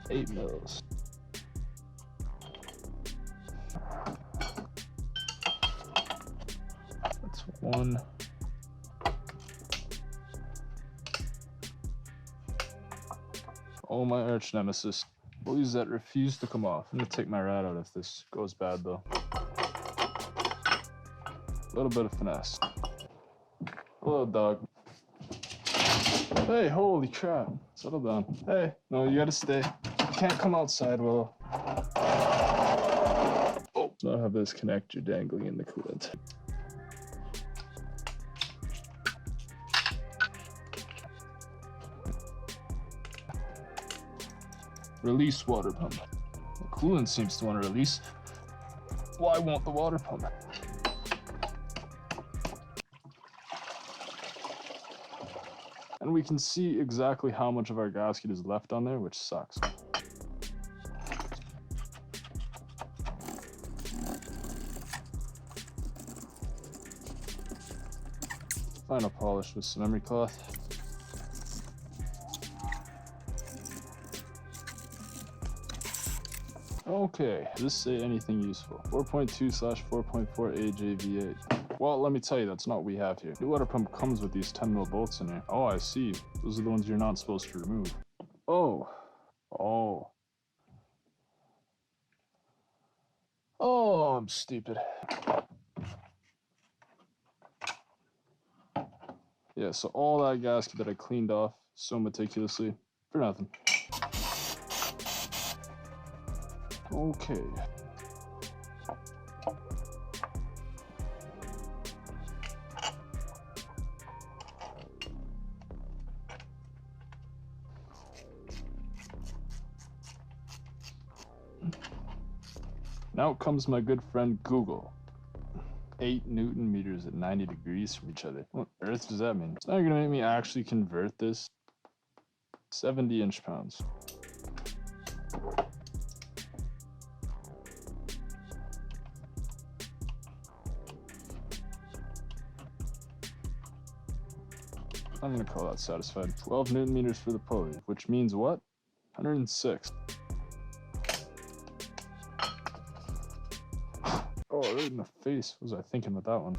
8 mils. That's 1. Oh, my arch nemesis. Pulleys that refuse to come off. I'm gonna take my rat out if this goes bad though. A little bit of finesse. Hello, dog. Hey, holy crap. Settle down. Hey, no, you gotta stay. You can't come outside, Willow. Oh, now have this connector dangling in the coolant. Release water pump. The coolant seems to want to release. Why won't the water pump? And we can see exactly how much of our gasket is left on there, which sucks. Final polish with some emery cloth. Okay, does this say anything useful? 4.2/4.4 AJV8. Well, let me tell you, that's not what we have here. The water pump comes with these 10 mil bolts in here. Oh, I see. Those are the ones you're not supposed to remove. Oh. Oh. Oh, I'm stupid. Yeah, so all that gasket that I cleaned off so meticulously for nothing. Okay. Now comes my good friend Google. 8 Newton meters at 90 degrees from each other. What on earth does that mean? It's not gonna make me actually convert this. 70 inch-pounds. I'm gonna call that satisfied. 12 Newton meters for the pulley, which means what? 106. Oh, right in the face. What was I thinking with that one?